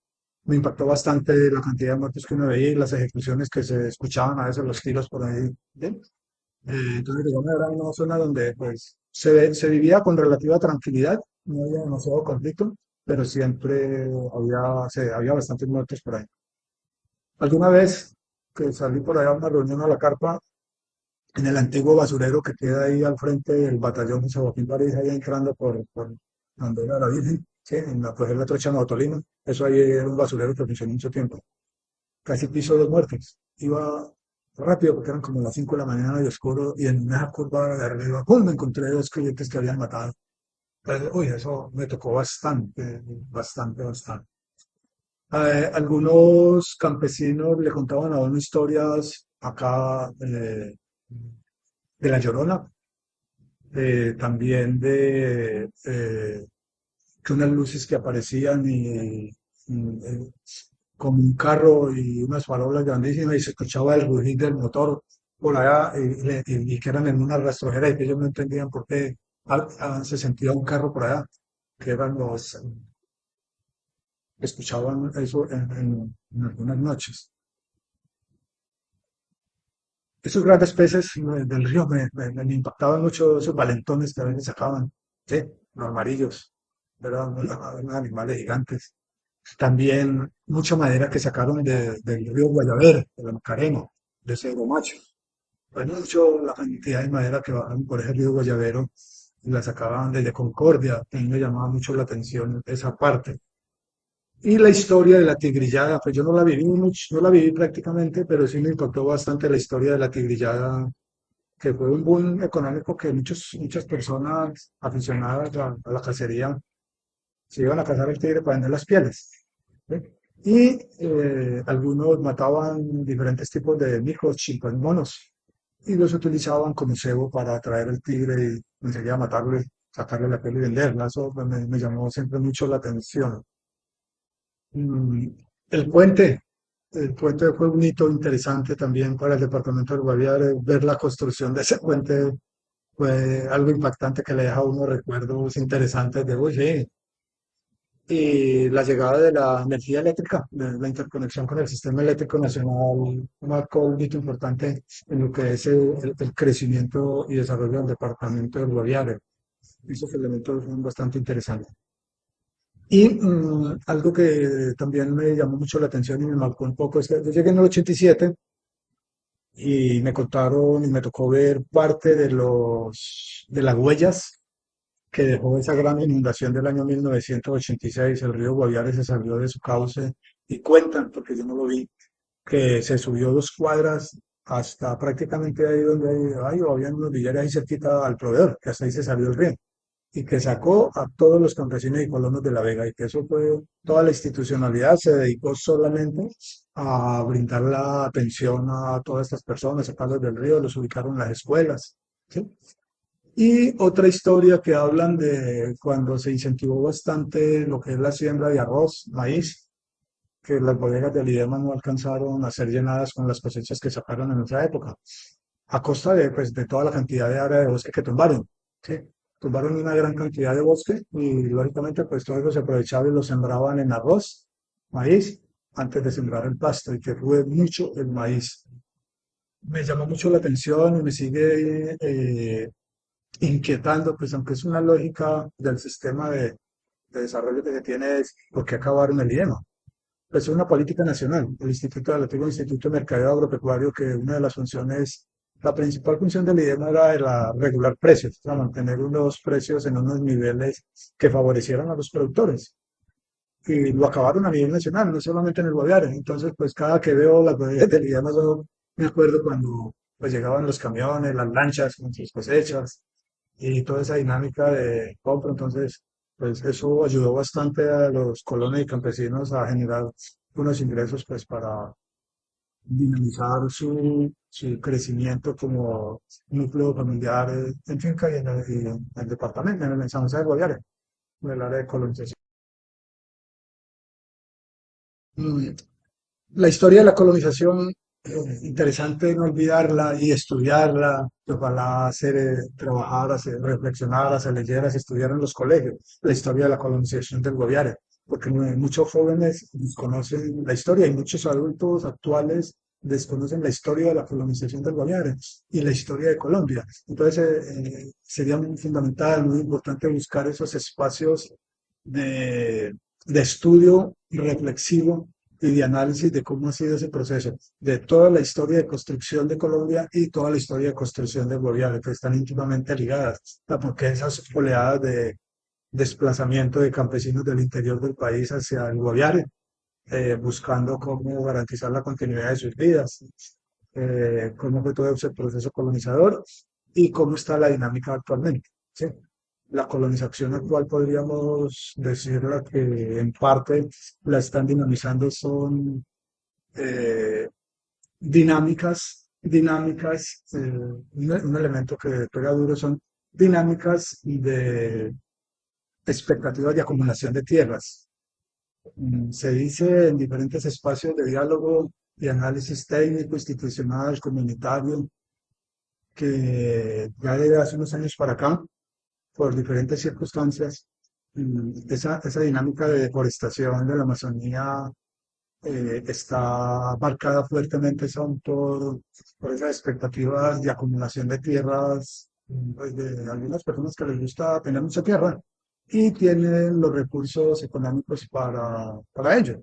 Me impactó bastante la cantidad de muertos que uno veía y las ejecuciones que se escuchaban, a veces los tiros por ahí. ¿Sí? Entonces, digamos, era una zona donde pues, se vivía con relativa tranquilidad, no había demasiado conflicto, pero siempre había bastantes muertos por ahí. Alguna vez que salí por allá a una reunión a la carpa, en el antiguo basurero que queda ahí al frente del batallón José Joaquín París, ahí entrando por donde era la Virgen, ¿sí? Pues es la trocha de Tolima, eso ahí era un basurero que funcionó mucho tiempo. Casi piso dos muertes. Iba rápido porque eran como las 5 de la mañana y oscuro, y en una curva de arriba, ¡pum! Me encontré dos clientes que habían matado. Pero, uy, eso me tocó bastante, bastante, bastante. Algunos campesinos le contaban a uno historias acá de La Llorona, también de que unas luces que aparecían como un carro y unas farolas grandísimas y se escuchaba el rugir del motor por allá y que eran en una rastrojera y que ellos no entendían por qué se sentía un carro por allá, que eran los, escuchaban eso en algunas noches. Esos grandes peces del río me impactaban mucho, esos valentones que a veces sacaban, sí, los amarillos, eran unos animales gigantes. También mucha madera que sacaron del río Guayavere, de la Macarena, de Cedro Macho. Hay mucho la cantidad de madera que bajaron por ese río Guayavero y la sacaban desde Concordia. A mí me llamaba mucho la atención esa parte. Y la historia de la tigrillada, pues yo no la viví mucho, no la viví prácticamente, pero sí me impactó bastante la historia de la tigrillada, que fue un boom económico que muchas personas aficionadas a la cacería se iban a cazar el tigre para vender las pieles. ¿Sí? Y algunos mataban diferentes tipos de micos, chimpancés, monos, y los utilizaban como cebo para atraer al tigre y enseguida matarlo, sacarle la piel y venderla. Eso me llamó siempre mucho la atención. Mm, El puente, el puente fue un hito interesante también para el departamento del Guaviare. Ver la construcción de ese puente fue algo impactante que le deja a uno recuerdos interesantes de, uy, sí, y la llegada de la energía eléctrica, de la interconexión con el sistema eléctrico nacional, marcó un hito importante en lo que es el crecimiento y desarrollo del departamento del Guaviare. Esos elementos son bastante interesantes. Y algo que también me llamó mucho la atención y me marcó un poco es que yo llegué en el 87 y me contaron y me tocó ver parte de las huellas que dejó esa gran inundación del año 1986. El río Guaviare se salió de su cauce y cuentan, porque yo no lo vi, que se subió 2 cuadras hasta prácticamente ahí donde habían unos billares ahí cerquita al proveedor, que hasta ahí se salió el río y que sacó a todos los campesinos y colonos de La Vega y que eso fue toda la institucionalidad se dedicó solamente a brindar la atención a todas estas personas, sacarlos del río, los ubicaron en las escuelas. ¿Sí? Y otra historia que hablan de cuando se incentivó bastante lo que es la siembra de arroz, maíz, que las bodegas del IDEMA no alcanzaron a ser llenadas con las cosechas que sacaron en esa época, a costa de, pues, de toda la cantidad de área de bosque que tumbaron. ¿Sí? Tumbaron una gran cantidad de bosque y lógicamente pues todo eso se aprovechaba y lo sembraban en arroz, maíz, antes de sembrar el pasto y que fue mucho el maíz. Me llamó mucho la atención y me sigue inquietando, pues aunque es una lógica del sistema de desarrollo que se tiene, es por qué acabaron el IEMA. Pues es una política nacional. El Instituto del Antiguo Instituto de Mercadeo Agropecuario, que una de las funciones, la principal función del IDEMA era regular precios, o sea, mantener unos precios en unos niveles que favorecieran a los productores. Y lo acabaron a nivel nacional, no solamente en el Guaviare. Entonces, pues cada que veo las bodegas del IDEMA, yo me acuerdo cuando pues llegaban los camiones, las lanchas con sus cosechas, y toda esa dinámica de compra. Entonces, pues eso ayudó bastante a los colonos y campesinos a generar unos ingresos pues para dinamizar su crecimiento como núcleo familiar en finca y en el departamento, en San José de Guaviare, en el área de colonización. Mm, La historia de la colonización, interesante no olvidarla y estudiarla, y ojalá trabajar, hacer, reflexionar, hacer leyeras, estudiar en los colegios la historia de la colonización del Guaviare, porque muchos jóvenes desconocen la historia y muchos adultos actuales desconocen la historia de la colonización del Guaviare y la historia de Colombia. Entonces, sería muy fundamental, muy importante buscar esos espacios de estudio reflexivo y de análisis de cómo ha sido ese proceso, de toda la historia de construcción de Colombia y toda la historia de construcción de Guaviare, que están íntimamente ligadas, porque esas oleadas de desplazamiento de campesinos del interior del país hacia el Guaviare, buscando cómo garantizar la continuidad de sus vidas, cómo fue todo ese proceso colonizador y cómo está la dinámica actualmente. ¿Sí? La colonización actual podríamos decirla que en parte la están dinamizando son eh, dinámicas, un elemento que pega duro son dinámicas de expectativas de acumulación de tierras. Se dice en diferentes espacios de diálogo y análisis técnico, institucional, comunitario, que ya desde hace unos años para acá, por diferentes circunstancias, esa dinámica de deforestación de la Amazonía está marcada fuertemente son por esas expectativas de acumulación de tierras, pues, de algunas personas que les gusta tener mucha tierra y tienen los recursos económicos para ello.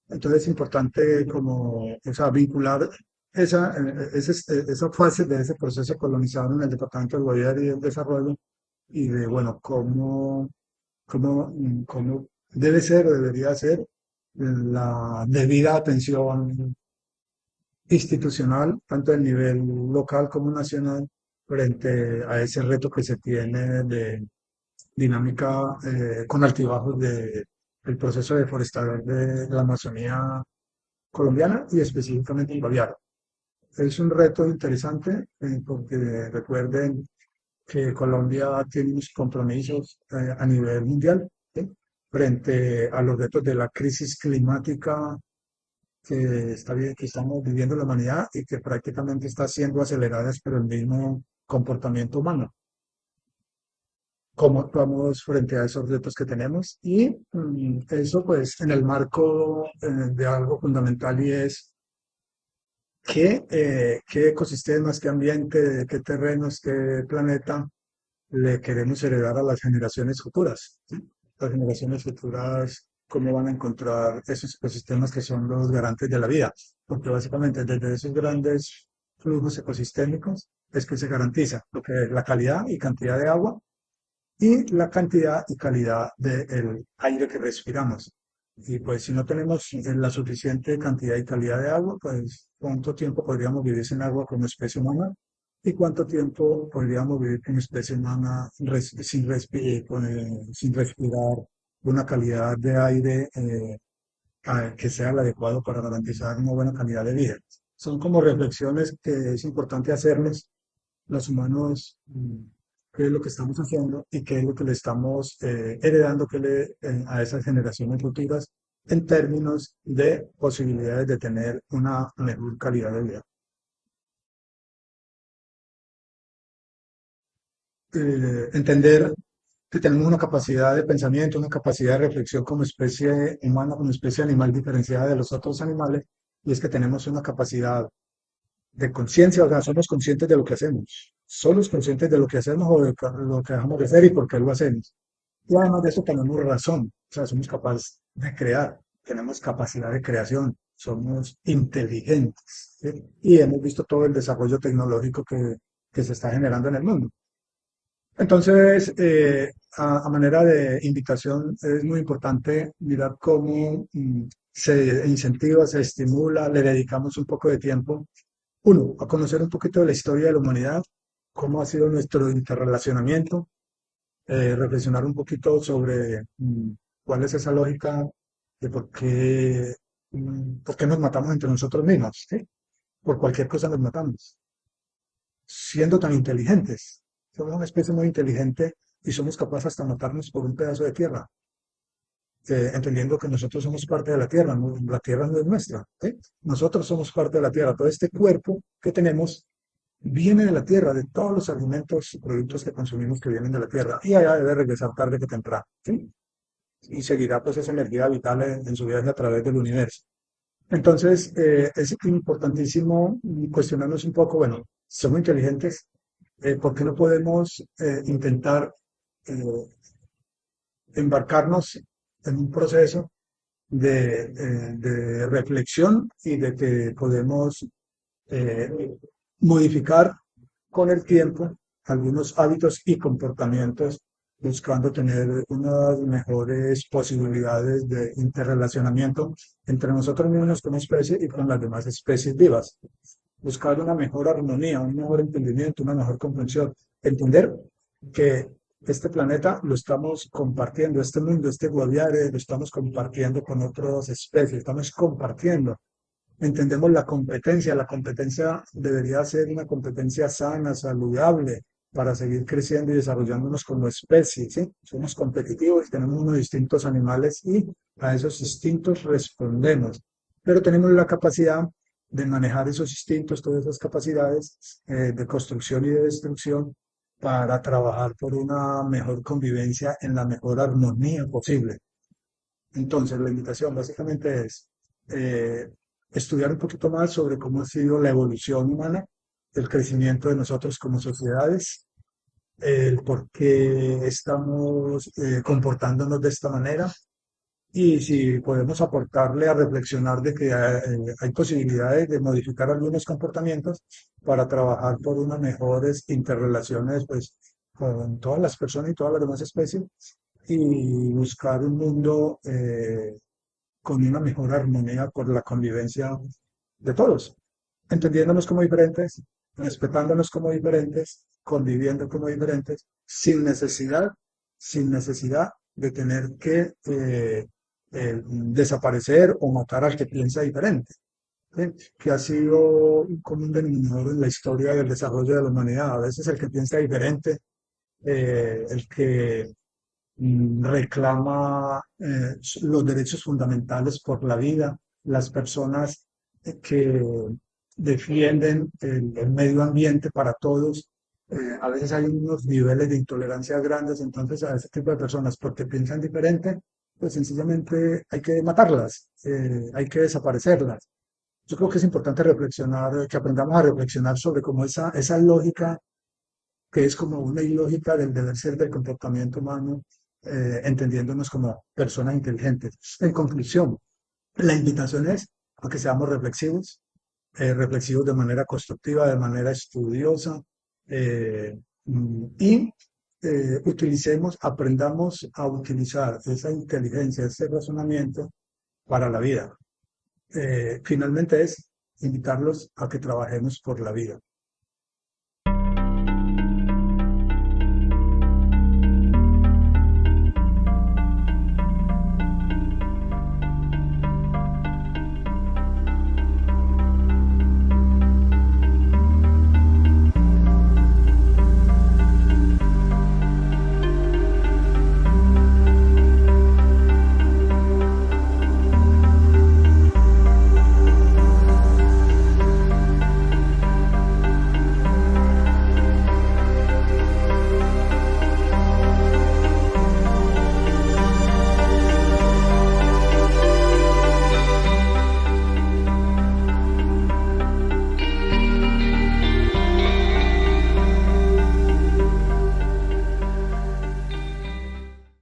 Entonces es importante como, o sea, vincular esa fase de ese proceso colonizador en el Departamento del Guaviare y el desarrollo y de, bueno, cómo debe ser, debería ser la debida atención institucional, tanto a nivel local como nacional, frente a ese reto que se tiene de dinámica con altibajos del proceso deforestador de la Amazonía colombiana y específicamente en Guaviare. Es un reto interesante porque recuerden que Colombia tiene unos compromisos a nivel mundial, ¿sí? Frente a los retos de la crisis climática que estamos viviendo la humanidad y que prácticamente está siendo aceleradas por el mismo comportamiento humano. ¿Cómo actuamos frente a esos retos que tenemos? Y eso pues en el marco de algo fundamental y es qué ecosistemas, qué ambiente, qué terrenos, qué planeta le queremos heredar a las generaciones futuras, ¿sí? Las generaciones futuras, cómo van a encontrar esos ecosistemas que son los garantes de la vida, porque básicamente desde esos grandes flujos ecosistémicos es que se garantiza lo que es la calidad y cantidad de agua y la cantidad y calidad del aire que respiramos. Y pues si no tenemos la suficiente cantidad y calidad de agua, pues ¿cuánto tiempo podríamos vivir sin agua como especie humana? ¿Y cuánto tiempo podríamos vivir como especie humana sin respirar una calidad de aire que sea el adecuado para garantizar una buena calidad de vida? Son como reflexiones que es importante hacernos los humanos, qué es lo que estamos haciendo y qué es lo que le estamos heredando a esas generaciones futuras en términos de posibilidades de tener una mejor calidad de vida. Entender que tenemos una capacidad de pensamiento, una capacidad de reflexión como especie humana, como especie animal diferenciada de los otros animales, y es que tenemos una capacidad de conciencia, o sea, somos conscientes de lo que hacemos, somos conscientes de lo que hacemos o de lo que dejamos de hacer y por qué lo hacemos. Y además de eso tenemos razón, o sea, somos capaces de crear, tenemos capacidad de creación, somos inteligentes, ¿sí? Y hemos visto todo el desarrollo tecnológico que se está generando en el mundo. Entonces, a manera de invitación, es muy importante mirar cómo se incentiva, se estimula, le dedicamos un poco de tiempo, uno, a conocer un poquito de la historia de la humanidad, cómo ha sido nuestro interrelacionamiento, reflexionar un poquito sobre cuál es esa lógica de por qué nos matamos entre nosotros mismos, ¿sí? Por cualquier cosa nos matamos siendo tan inteligentes. Somos una especie muy inteligente y somos capaces hasta matarnos por un pedazo de tierra, entendiendo que nosotros somos parte de la tierra, la tierra no es nuestra, ¿sí? Nosotros somos parte de la tierra. Todo este cuerpo que tenemos viene de la tierra, de todos los alimentos y productos que consumimos que vienen de la tierra, y allá debe regresar tarde que temprano, ¿sí? Y seguirá pues esa energía vital en su viaje a través del universo. Entonces, es importantísimo cuestionarnos un poco, bueno, somos inteligentes, ¿por qué no podemos intentar eh, embarcarnos en un proceso de reflexión y de que podemos eh, modificar con el tiempo algunos hábitos y comportamientos buscando tener unas mejores posibilidades de interrelacionamiento entre nosotros mismos como especie y con las demás especies vivas. Buscar una mejor armonía, un mejor entendimiento, una mejor comprensión. Entender que este planeta lo estamos compartiendo, este mundo, este Guaviare, lo estamos compartiendo con otras especies, estamos compartiendo. Entendemos la competencia debería ser una competencia sana, saludable, para seguir creciendo y desarrollándonos como especie, ¿sí? Somos competitivos, tenemos unos distintos animales y a esos instintos respondemos, pero tenemos la capacidad de manejar esos instintos, todas esas capacidades de construcción y de destrucción para trabajar por una mejor convivencia en la mejor armonía posible. Entonces, la invitación básicamente es eh, estudiar un poquito más sobre cómo ha sido la evolución humana, el crecimiento de nosotros como sociedades, el por qué estamos comportándonos de esta manera y si podemos aportarle a reflexionar de que hay posibilidades de modificar algunos comportamientos para trabajar por unas mejores interrelaciones pues, con todas las personas y todas las demás especies y buscar un mundo con una mejor armonía por la convivencia de todos, entendiéndonos como diferentes, respetándonos como diferentes, conviviendo como diferentes, sin necesidad de tener que desaparecer o matar al que piensa diferente, ¿sí? Que ha sido un común denominador en la historia del desarrollo de la humanidad. A veces el que piensa diferente, el que reclama los derechos fundamentales por la vida, las personas que defienden el medio ambiente para todos. A veces hay unos niveles de intolerancia grandes, entonces a ese tipo de personas, porque piensan diferente, pues sencillamente hay que matarlas, hay que desaparecerlas. Yo creo que es importante reflexionar, que aprendamos a reflexionar sobre cómo esa lógica que es como una ilógica del deber ser del comportamiento humano, entendiéndonos como personas inteligentes. En conclusión, la invitación es a que seamos reflexivos, reflexivos de manera constructiva, de manera estudiosa, y utilicemos, aprendamos a utilizar esa inteligencia, ese razonamiento para la vida. Finalmente es invitarlos a que trabajemos por la vida.